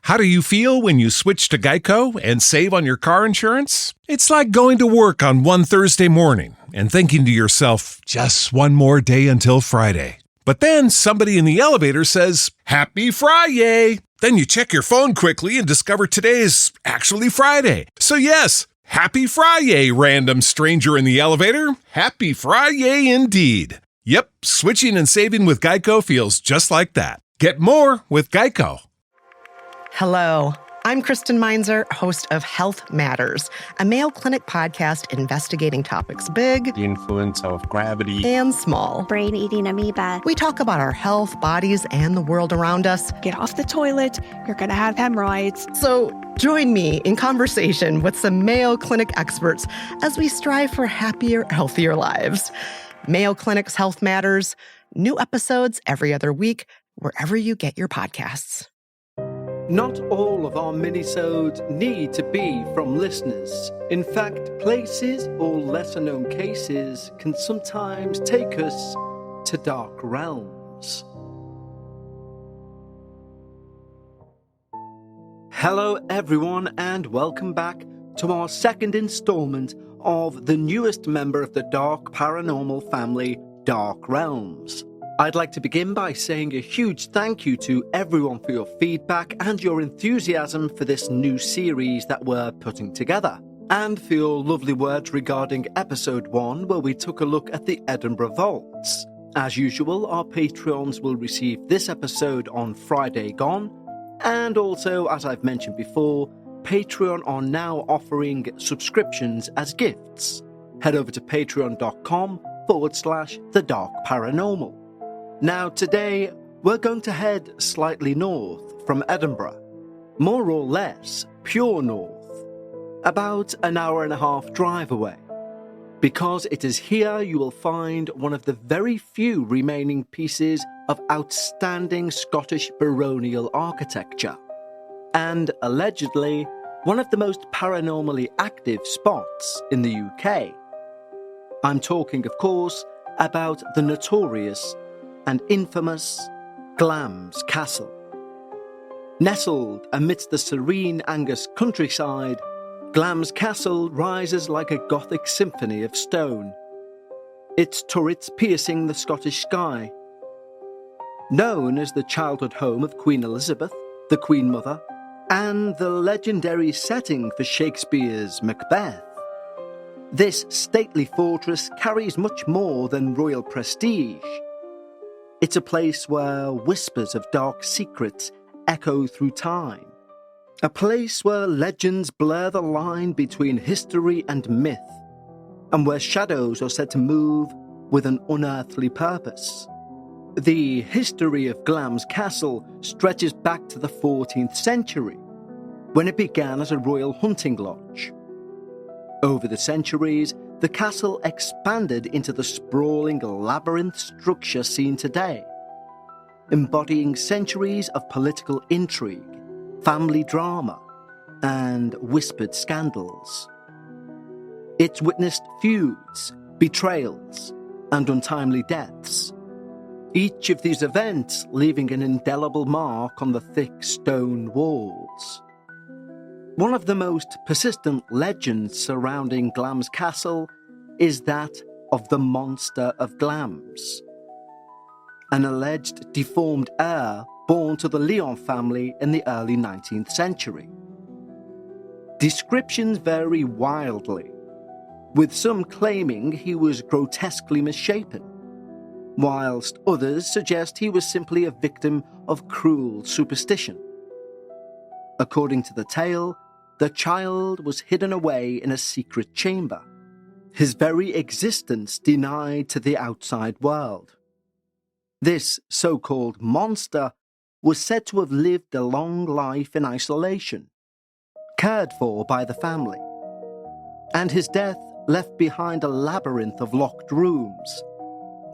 How do you feel when you switch to Geico and save on your car insurance? It's like going to work on one Thursday morning and thinking to yourself, just one more day until Friday. But then somebody in the elevator says, Happy Friday! Then you check your phone quickly and discover today is actually Friday. So yes, Happy Friday, random stranger in the elevator. Happy Friday indeed. Yep, switching and saving with Geico feels just like that. Get more with Geico. Hello, I'm Kristen Meinzer, host of Health Matters, a Mayo Clinic podcast investigating topics big, the influence of gravity, and small. Brain-eating amoeba. We talk about our health, bodies, and the world around us. Get off the toilet, you're going to have hemorrhoids. So join me in conversation with some Mayo Clinic experts as we strive for happier, healthier lives. Mayo Clinic's Health Matters, new episodes every other week, wherever you get your podcasts. Not all of our minisodes need to be from listeners. In fact, places or lesser-known cases can sometimes take us to dark realms. Hello everyone and welcome back to our second installment of the newest member of the dark paranormal family, Dark Realms. I'd like to begin by saying a huge thank you to everyone for your feedback and your enthusiasm for this new series that we're putting together, and for your lovely words regarding episode 1 where we took a look at the Edinburgh Vaults. As usual, our Patreons will receive this episode on Friday gone, and also, as I've mentioned before, Patreon are now offering subscriptions as gifts. Head over to patreon.com/The Dark Paranormal. Now today, we're going to head slightly north from Edinburgh, more or less pure north, about an hour and a half drive away, because it is here you will find one of the very few remaining pieces of outstanding Scottish baronial architecture, and allegedly one of the most paranormally active spots in the UK. I'm talking, of course, about the notorious and infamous Glamis Castle. Nestled amidst the serene Angus countryside, Glamis Castle rises like a gothic symphony of stone, its turrets piercing the Scottish sky. Known as the childhood home of Queen Elizabeth, the Queen Mother, and the legendary setting for Shakespeare's Macbeth, this stately fortress carries much more than royal prestige. It's a place where whispers of dark secrets echo through time. A place where legends blur the line between history and myth, and where shadows are said to move with an unearthly purpose. The history of Glamis Castle stretches back to the 14th century, when it began as a royal hunting lodge. Over the centuries, the castle expanded into the sprawling labyrinth structure seen today, embodying centuries of political intrigue, family drama, and whispered scandals. It's witnessed feuds, betrayals, and untimely deaths, each of these events leaving an indelible mark on the thick stone walls. One of the most persistent legends surrounding Glamis Castle is that of the Monster of Glamis, an alleged deformed heir born to the Leon family in the early 19th century. Descriptions vary wildly, with some claiming he was grotesquely misshapen, whilst others suggest he was simply a victim of cruel superstition. According to the tale, the child was hidden away in a secret chamber, his very existence denied to the outside world. This so-called monster was said to have lived a long life in isolation, cared for by the family, and his death left behind a labyrinth of locked rooms,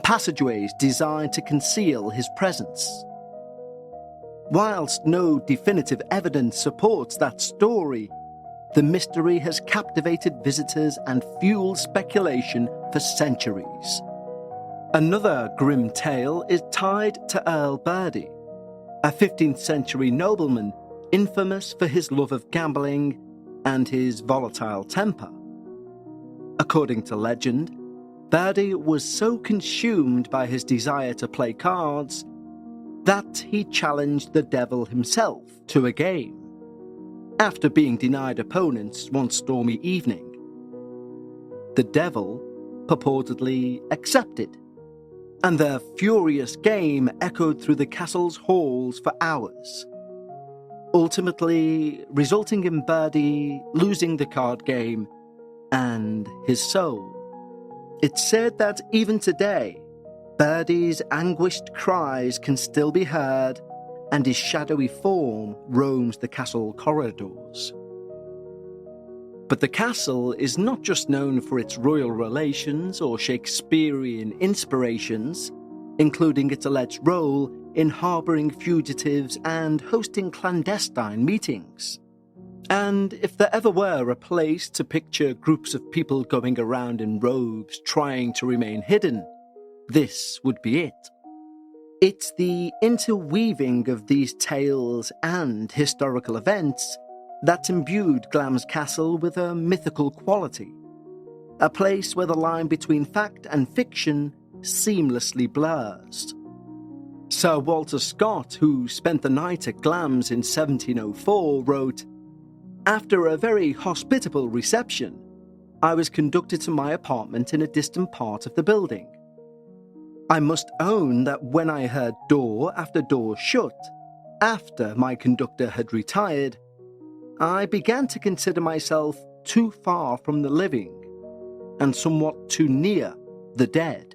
passageways designed to conceal his presence. Whilst no definitive evidence supports that story, the mystery has captivated visitors and fueled speculation for centuries. Another grim tale is tied to Earl Bertie, a 15th century nobleman infamous for his love of gambling and his volatile temper. According to legend, Bertie was so consumed by his desire to play cards that he challenged the devil himself to a game, after being denied opponents one stormy evening. The devil purportedly accepted, and their furious game echoed through the castle's halls for hours, ultimately resulting in Bertie losing the card game and his soul. It's said that even today, Bertie's anguished cries can still be heard, and his shadowy form roams the castle corridors. But the castle is not just known for its royal relations or Shakespearean inspirations, including its alleged role in harbouring fugitives and hosting clandestine meetings. And if there ever were a place to picture groups of people going around in robes trying to remain hidden, this would be it. It's the interweaving of these tales and historical events that imbued Glamis Castle with a mythical quality, a place where the line between fact and fiction seamlessly blurs. Sir Walter Scott, who spent the night at Glamis in 1704, wrote, "After a very hospitable reception, I was conducted to my apartment in a distant part of the building. I must own that when I heard door after door shut, after my conductor had retired, I began to consider myself too far from the living and somewhat too near the dead."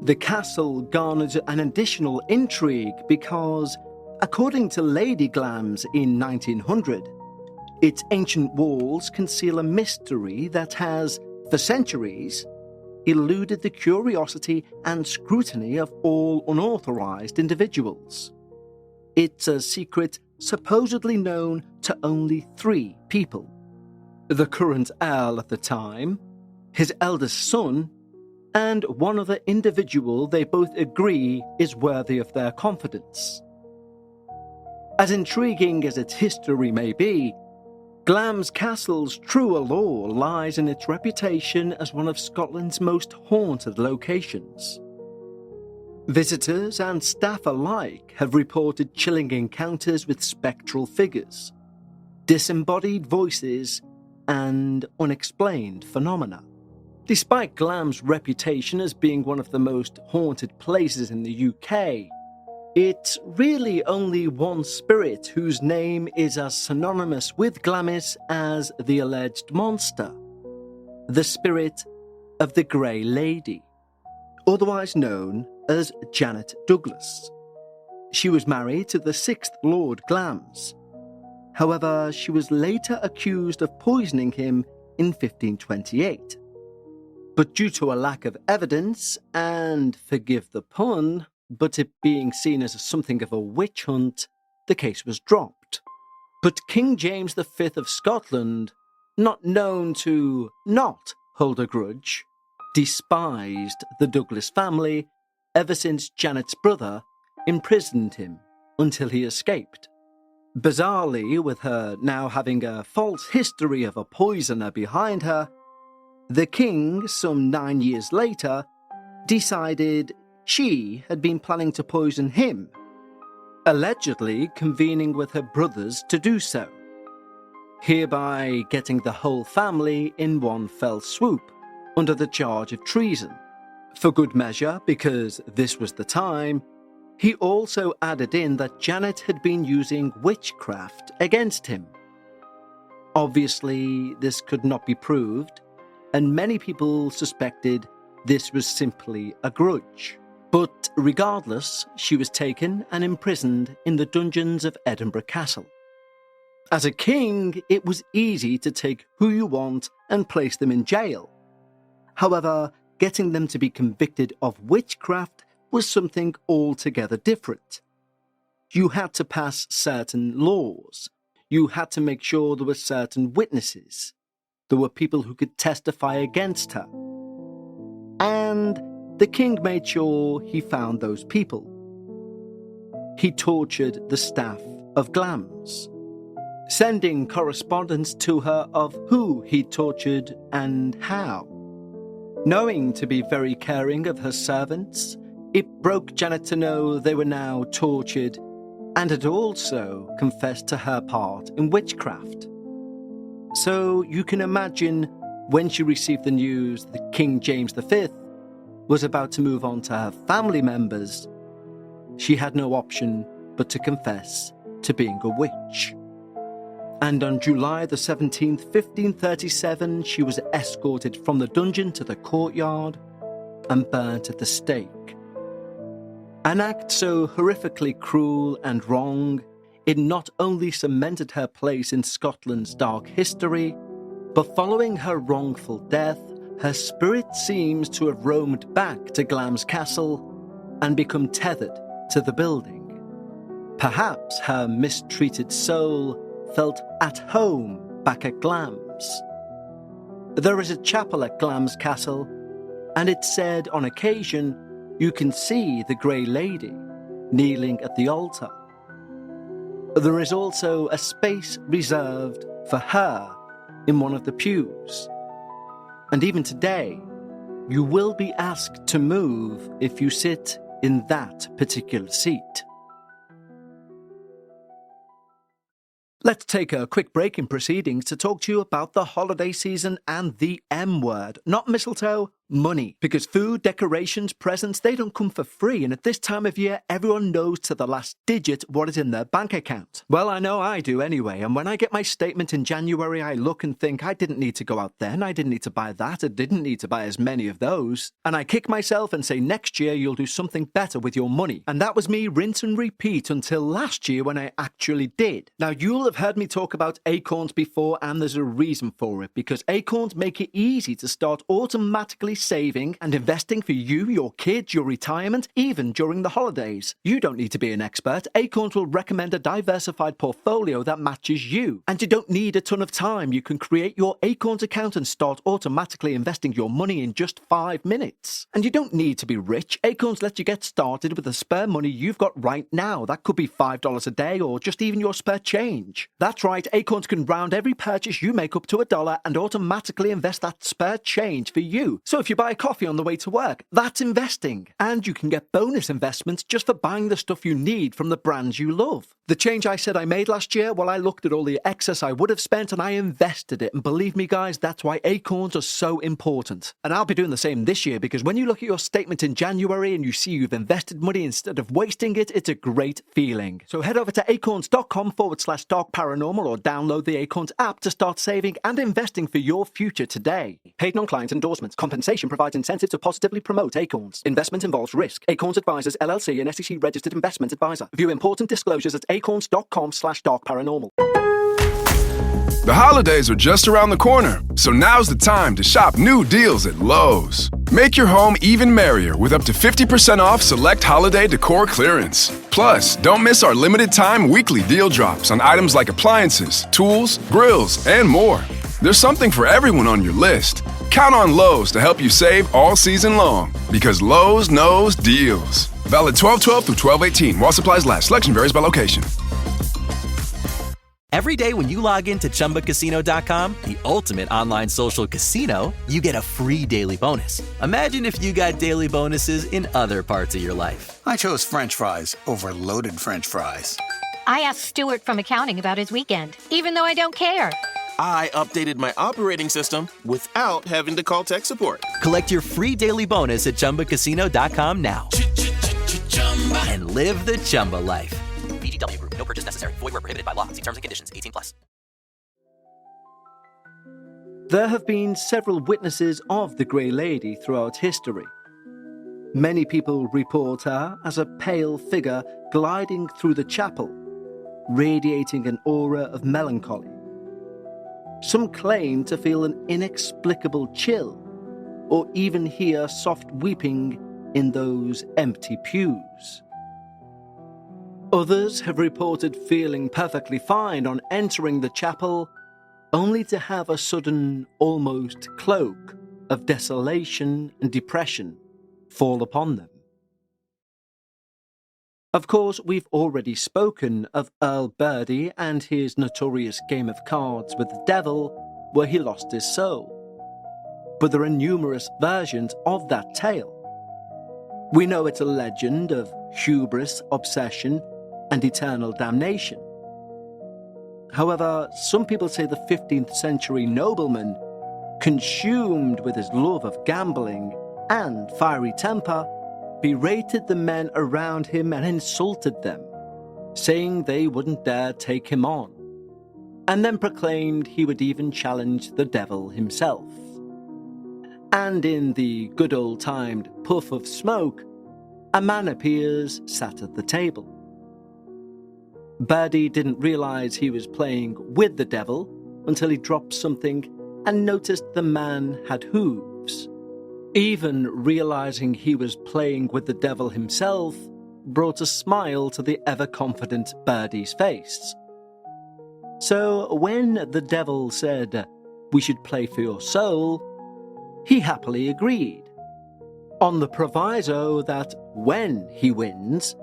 The castle garnered an additional intrigue because, according to Lady Glamis in 1900, its ancient walls conceal a mystery that has, for centuries, eluded the curiosity and scrutiny of all unauthorized individuals. It's a secret supposedly known to only 3 people: the current Earl at the time, his eldest son, and one other individual they both agree is worthy of their confidence. As intriguing as its history may be, Glamis Castle's true allure lies in its reputation as one of Scotland's most haunted locations. Visitors and staff alike have reported chilling encounters with spectral figures, disembodied voices, and unexplained phenomena. Despite Glamis' reputation as being one of the most haunted places in the UK, it's really only one spirit whose name is as synonymous with Glamis as the alleged monster: the spirit of the Grey Lady, otherwise known as Janet Douglas. She was married to the 6th Lord Glamis. However, she was later accused of poisoning him in 1528. But due to a lack of evidence, and forgive the pun, but it being seen as something of a witch hunt, the case was dropped. But King James V of Scotland, not known to not hold a grudge, despised the Douglas family ever since Janet's brother imprisoned him until he escaped. Bizarrely, with her now having a false history of a poisoner behind her, the king, some 9 years later, decided she had been planning to poison him, allegedly convening with her brothers to do so, hereby getting the whole family in one fell swoop under the charge of treason. For good measure, because this was the time, he also added in that Janet had been using witchcraft against him. Obviously, this could not be proved, and many people suspected this was simply a grudge. But regardless, she was taken and imprisoned in the dungeons of Edinburgh Castle. As a king, it was easy to take who you want and place them in jail. However, getting them to be convicted of witchcraft was something altogether different. You had to pass certain laws. You had to make sure there were certain witnesses. There were people who could testify against her. And the king made sure he found those people. He tortured the staff of Glamis, sending correspondence to her of who he tortured and how. Knowing to be very caring of her servants, it broke Janet to know they were now tortured and had also confessed to her part in witchcraft. So you can imagine when she received the news that King James V was about to move on to her family members, she had no option but to confess to being a witch. And on July the 17th, 1537, she was escorted from the dungeon to the courtyard and burnt at the stake. An act so horrifically cruel and wrong, it not only cemented her place in Scotland's dark history, but following her wrongful death, her spirit seems to have roamed back to Glamis Castle and become tethered to the building. Perhaps her mistreated soul felt at home back at Glamis. There is a chapel at Glamis Castle, and it's said on occasion you can see the Grey Lady kneeling at the altar. There is also a space reserved for her in one of the pews. And even today, you will be asked to move if you sit in that particular seat. Let's take a quick break in proceedings to talk to you about the holiday season and the M word. Not mistletoe, money. Because food, decorations, presents, they don't come for free. And at this time of year, everyone knows to the last digit what is in their bank account. Well, I know I do anyway. And when I get my statement in January, I look and think, I didn't need to go out then. I didn't need to buy that. I didn't need to buy as many of those. And I kick myself and say, next year, you'll do something better with your money. And that was me rinse and repeat until last year when I actually did. Now, you'll have heard me talk about acorns before, and there's a reason for it. Because acorns make it easy to start automatically saving and investing for you, your kids, your retirement, even during the holidays. You don't need to be an expert. Acorns will recommend a diversified portfolio that matches you. And you don't need a ton of time. You can create your Acorns account and start automatically investing your money in just 5 minutes. And you don't need to be rich. Acorns let you get started with the spare money you've got right now. That could be $5 a day or just even your spare change. That's right, Acorns can round every purchase you make up to $1 and automatically invest that spare change for you. So if you buy a coffee on the way to work, that's investing. And you can get bonus investments just for buying the stuff you need from the brands you love. The change I said I made last year, well, I looked at all the excess I would have spent and I invested it. And believe me, guys, that's why Acorns are so important. And I'll be doing the same this year, because when you look at your statement in January and you see you've invested money instead of wasting it, it's a great feeling. So head over to acorns.com/dark paranormal or download the Acorns app to start saving and investing for your future today. Paid non-client endorsements. Compensation provides incentive to positively promote Acorns. Investment involves risk. Acorns Advisors LLC, an SEC registered investment advisor. View important disclosures at acorns.com/dark paranormal. The holidays are just around the corner, so now's the time to shop new deals at Lowe's. Make your home even merrier with up to 50% off select holiday decor clearance. Plus, don't miss our limited time weekly deal drops on items like appliances, tools, grills, and more. There's something for everyone on your list. Count on Lowe's to help you save all season long, because Lowe's knows deals. Valid 12/12 through 12/18 while supplies last. Selection varies by location. Every day when you log into ChumbaCasino.com, the ultimate online social casino, you get a free daily bonus. Imagine if you got daily bonuses in other parts of your life. I chose French fries over loaded French fries. I asked Stuart from accounting about his weekend, even though I don't care. I updated my operating system without having to call tech support. Collect your free daily bonus at ChumbaCasino.com now. And live the Chumba life. VGW Group. No purchase necessary. Void where prohibited by law. See terms and conditions. 18+. There have been several witnesses of the Grey Lady throughout history. Many people report her as a pale figure gliding through the chapel, radiating an aura of melancholy. Some claim to feel an inexplicable chill, or even hear soft weeping in those empty pews. Others have reported feeling perfectly fine on entering the chapel, only to have a sudden, almost cloak of desolation and depression fall upon them. Of course, we've already spoken of Earl Birdie and his notorious game of cards with the devil, where he lost his soul. But there are numerous versions of that tale. We know it's a legend of hubris, obsession, and eternal damnation. However, some people say the 15th century nobleman, consumed with his love of gambling and fiery temper, berated the men around him and insulted them, saying they wouldn't dare take him on, and then proclaimed he would even challenge the devil himself. And in the good old-timed puff of smoke, a man appears sat at the table. Birdie didn't realize he was playing with the devil until he dropped something and noticed the man had hooves. Even realizing he was playing with the devil himself brought a smile to the ever-confident Birdie's face. So when the devil said, "We should play for your soul," he happily agreed, on the proviso that when he wins,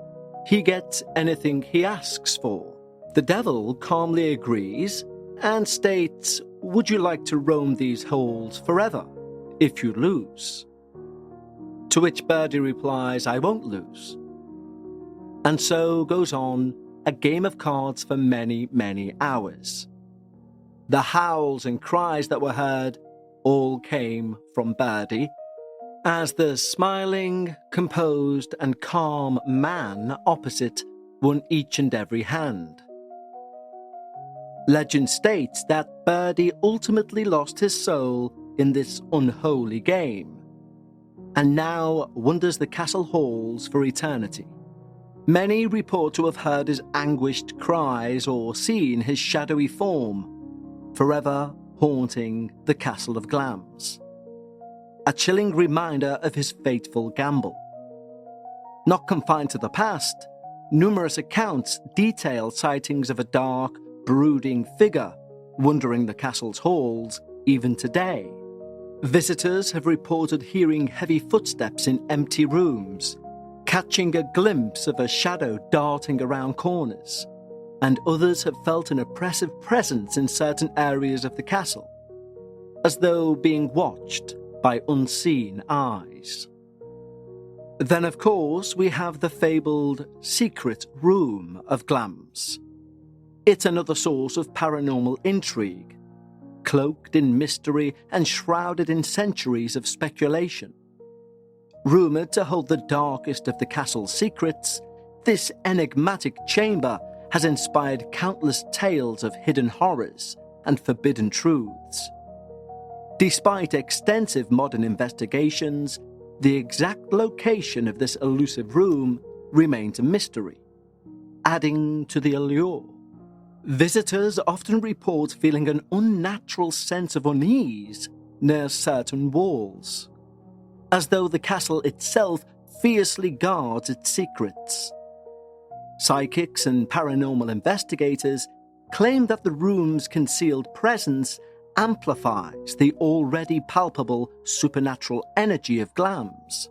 he gets anything he asks for. The devil calmly agrees and states, "Would you like to roam these halls forever if you lose?" To which Birdie replies, "I won't lose." And so goes on a game of cards for many, many hours. The howls and cries that were heard all came from Birdie, as the smiling, composed, and calm man opposite won each and every hand. Legend states that Birdie ultimately lost his soul in this unholy game, and now wanders the castle halls for eternity. Many report to have heard his anguished cries or seen his shadowy form, forever haunting the castle of Glamis. A chilling reminder of his fateful gamble. Not confined to the past, numerous accounts detail sightings of a dark, brooding figure wandering the castle's halls even today. Visitors have reported hearing heavy footsteps in empty rooms, catching a glimpse of a shadow darting around corners, and others have felt an oppressive presence in certain areas of the castle, as though being watched by unseen eyes. Then, of course, we have the fabled secret room of Glamis. It's another source of paranormal intrigue, cloaked in mystery and shrouded in centuries of speculation. Rumoured to hold the darkest of the castle's secrets, this enigmatic chamber has inspired countless tales of hidden horrors and forbidden truths. Despite extensive modern investigations, the exact location of this elusive room remains a mystery, adding to the allure. Visitors often report feeling an unnatural sense of unease near certain walls, as though the castle itself fiercely guards its secrets. Psychics and paranormal investigators claim that the room's concealed presence amplifies the already palpable supernatural energy of Glamis,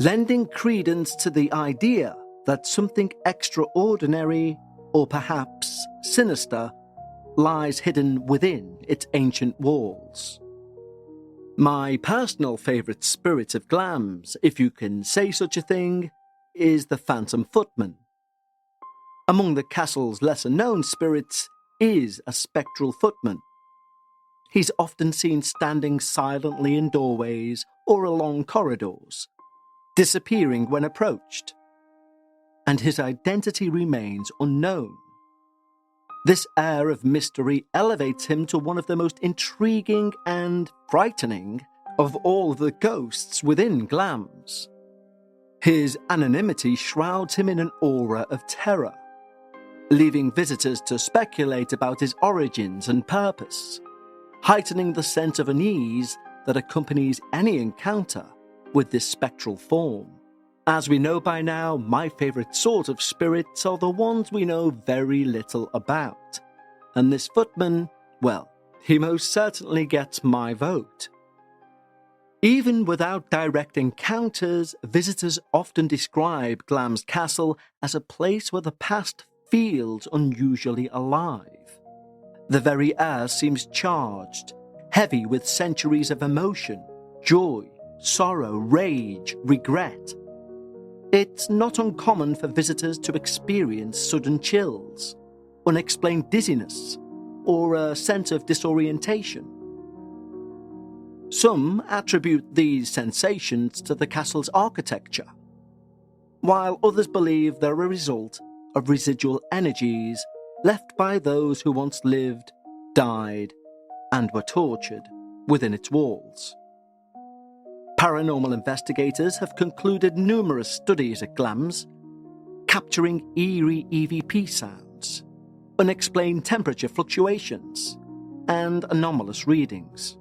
lending credence to the idea that something extraordinary, or perhaps sinister, lies hidden within its ancient walls. My personal favourite spirit of Glamis, if you can say such a thing, is the Phantom Footman. Among the castle's lesser-known spirits is a spectral footman. He's often seen standing silently in doorways or along corridors, disappearing when approached, and his identity remains unknown. This air of mystery elevates him to one of the most intriguing and frightening of all the ghosts within Glamis. His anonymity shrouds him in an aura of terror, leaving visitors to speculate about his origins and purpose, heightening the sense of unease that accompanies any encounter with this spectral form. As we know by now, my favourite sort of spirits are the ones we know very little about. And this footman, well, he most certainly gets my vote. Even without direct encounters, visitors often describe Glamis Castle as a place where the past feels unusually alive. The very air seems charged, heavy with centuries of emotion, joy, sorrow, rage, regret. It's not uncommon for visitors to experience sudden chills, unexplained dizziness, or a sense of disorientation. Some attribute these sensations to the castle's architecture, while others believe they're a result of residual energies left by those who once lived, died, and were tortured within its walls. Paranormal investigators have concluded numerous studies at Glamis, capturing eerie EVP sounds, unexplained temperature fluctuations, and anomalous readings.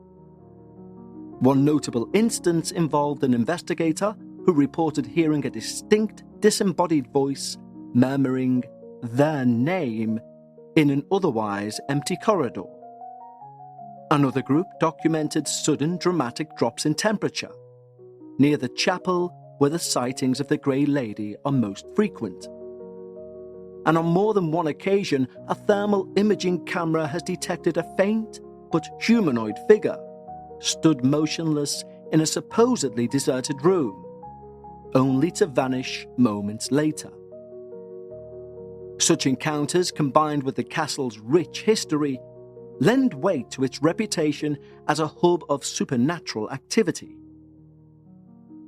One notable instance involved an investigator who reported hearing a distinct, disembodied voice murmuring their name in an otherwise empty corridor. Another group documented sudden dramatic drops in temperature near the chapel where the sightings of the Grey Lady are most frequent. And on more than one occasion, a thermal imaging camera has detected a faint but humanoid figure stood motionless in a supposedly deserted room, only to vanish moments later. Such encounters, combined with the castle's rich history, lend weight to its reputation as a hub of supernatural activity.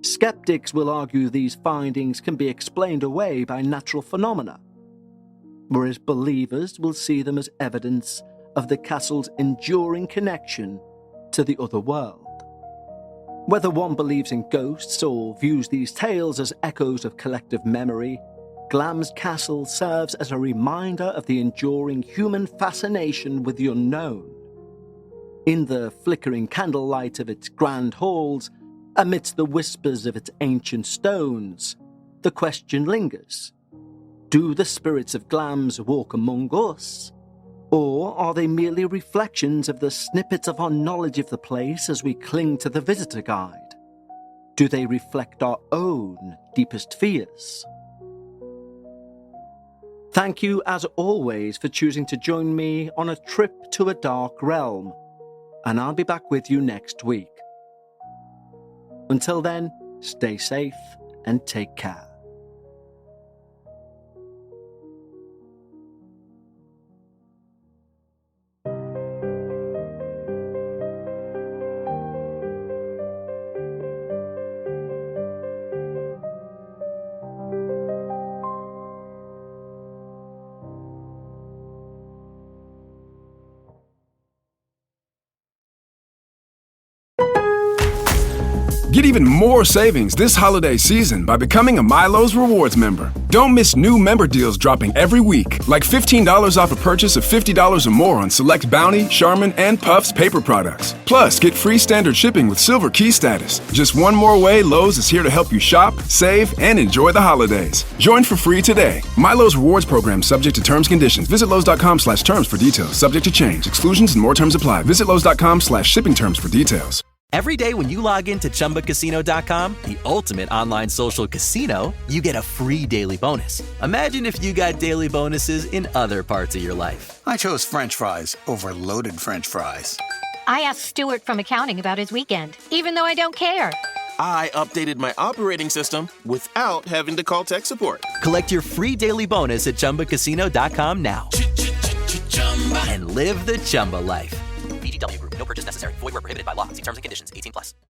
Skeptics will argue these findings can be explained away by natural phenomena, whereas believers will see them as evidence of the castle's enduring connection to the other world. Whether one believes in ghosts or views these tales as echoes of collective memory, Glamis Castle serves as a reminder of the enduring human fascination with the unknown. In the flickering candlelight of its grand halls, amidst the whispers of its ancient stones, the question lingers: do the spirits of Glamis walk among us? Or are they merely reflections of the snippets of our knowledge of the place as we cling to the visitor guide? Do they reflect our own deepest fears? Thank you, as always, for choosing to join me on a trip to a dark realm, and I'll be back with you next week. Until then, stay safe and take care. Get even more savings this holiday season by becoming a Milo's Rewards member. Don't miss new member deals dropping every week, like $15 off a purchase of $50 or more on select Bounty, Charmin, and Puffs paper products. Plus, get free standard shipping with Silver Key status. Just one more way Lowe's is here to help you shop, save, and enjoy the holidays. Join for free today. Milo's Rewards program subject to terms and conditions. Visit Lowe's.com/terms for details. Subject to change. Exclusions and more terms apply. Visit Lowe's.com/shipping terms for details. Every day when you log in to ChumbaCasino.com, the ultimate online social casino, you get a free daily bonus. Imagine if you got daily bonuses in other parts of your life. I chose French fries over loaded French fries. I asked Stuart from accounting about his weekend, even though I don't care. I updated my operating system without having to call tech support. Collect your free daily bonus at ChumbaCasino.com now. And live the Chumba life. VGW Group. No purchase necessary. Void where prohibited by law. See terms and conditions. 18+.